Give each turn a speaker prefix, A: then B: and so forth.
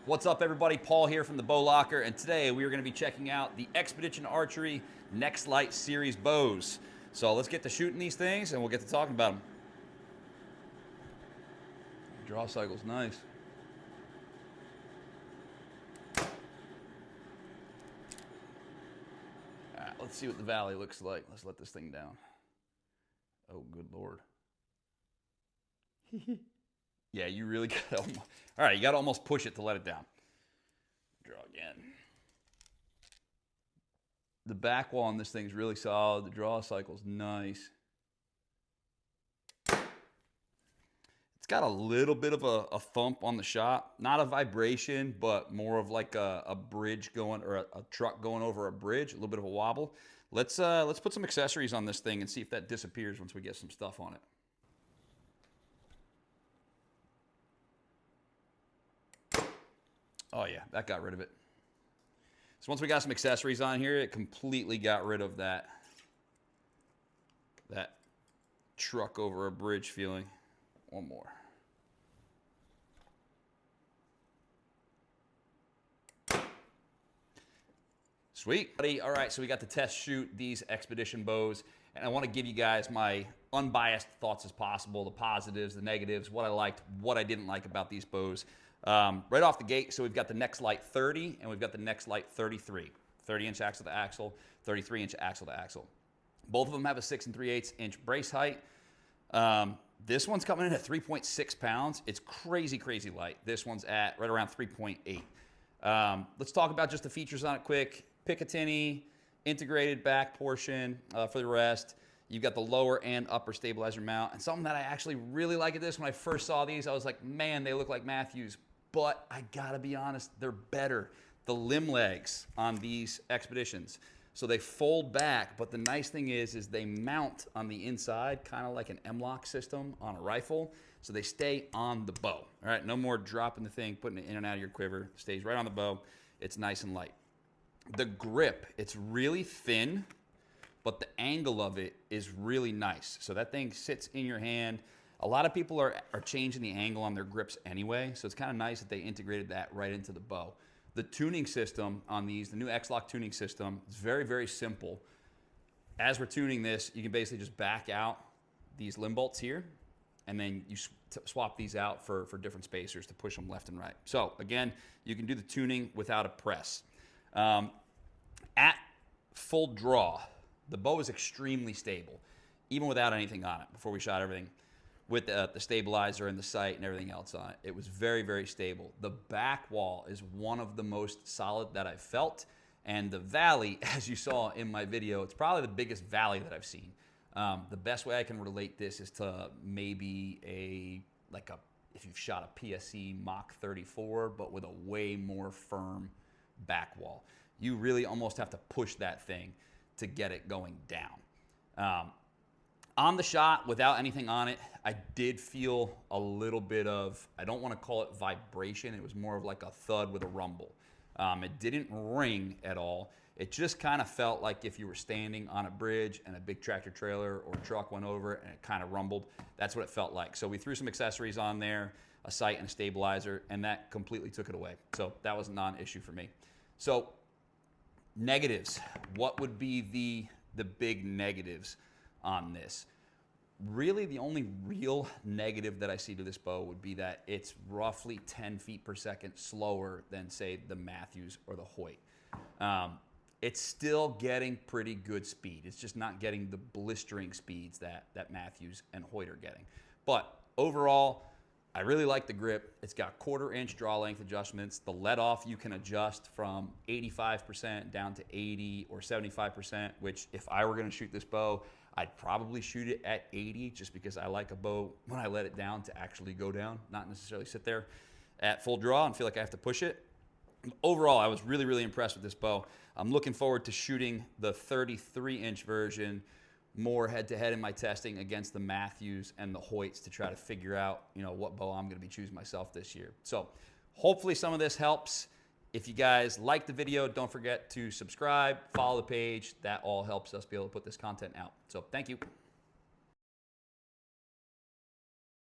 A: What's up, everybody? Paul here from the Bow Locker, and today we are going to be checking out the Xpedition Archery NexLite series bows. So let's get to shooting these things, and we'll get to talking about them. Draw cycle's nice. All right, let's see what the valley looks like. Let's let this thing down. Oh, good Lord. Yeah, you really got to almost, all right, you got to almost push it to let it down. Draw again. The back wall on this thing's really solid. The draw cycle's nice. It's got a little bit of a thump on the shot. Not a vibration, but more of like a bridge going, or a truck going over a bridge, a little bit of a wobble. Let's put some accessories on this thing and see if that disappears once we get some stuff on it. Oh yeah, that got rid of it. So once we got some accessories on here, it completely got rid of that truck over a bridge feeling. One more. Sweet. All right, so we got to test shoot these Xpedition bows, and I want to give you guys my unbiased thoughts as possible, the positives, the negatives, what I liked, what I didn't like about these bows. Right off the gate, so we've got the NexLite 30 and we've got the NexLite 33. 30-inch axle to axle, 33-inch axle to axle. Both of them have a 6 3/8-inch brace height. This one's coming in at 3.6 pounds. It's crazy, crazy light. This one's at right around 3.8. Let's talk about just the features on it quick. Picatinny, integrated back portion for the rest. You've got the lower and upper stabilizer mount. And something that I actually really like at this, when I first saw these, I was like, man, they look like Matthews. But I gotta be honest, they're better. The limb legs on these Xpeditions, so they fold back, but the nice thing is they mount on the inside, kind of like an M-lock system on a rifle, so they stay on the bow. All right, no more dropping the thing, putting it in and out of your quiver. It stays right on the bow. It's nice and light. The grip, it's really thin, but the angle of it is really nice. So that thing sits in your hand. A lot of people are changing the angle on their grips anyway, so it's kind of nice that they integrated that right into the bow. The tuning system on these, the new X-Lock tuning system, is very, very simple. As we're tuning this, you can basically just back out these limb bolts here, and then you swap these out for different spacers to push them left and right. So again, you can do the tuning without a press. At full draw, the bow is extremely stable, even without anything on it. Before we shot everything, with the stabilizer and the sight and everything else on it, it was very, very stable. The back wall is one of the most solid that I've felt, and the valley, as you saw in my video, it's probably the biggest valley that I've seen. The best way I can relate this is to maybe if you've shot a PSE Mach 34, but with a way more firm back wall. You really almost have to push that thing to get it going down. On the shot, without anything on it, I did feel a little bit of, I don't want to call it vibration, it was more of like a thud with a rumble. It didn't ring at all. It just kind of felt like if you were standing on a bridge and a big tractor trailer or truck went over and it kind of rumbled. That's what it felt like. So we threw some accessories on there, a sight and a stabilizer, and that completely took it away. So that was a non-issue for me. So negatives, what would be the big negatives on this? Really, the only real negative that I see to this bow would be that it's roughly 10 feet per second slower than, say, the Matthews or the Hoyt. It's still getting pretty good speed. It's just not getting the blistering speeds that Matthews and Hoyt are getting. But overall, I really like the grip. It's got 1/4-inch draw length adjustments. The let-off you can adjust from 85% down to 80 or 75%, which if I were going to shoot this bow, I'd probably shoot it at 80 just because I like a bow when I let it down to actually go down, not necessarily sit there at full draw and feel like I have to push it. Overall, I was really, really impressed with this bow. I'm looking forward to shooting the 33-inch version more head-to-head in my testing against the Matthews and the Hoyts to try to figure out, what bow I'm going to be choosing myself this year. So hopefully some of this helps. If you guys like the video, don't forget to subscribe, follow the page. That all helps us be able to put this content out. So thank you.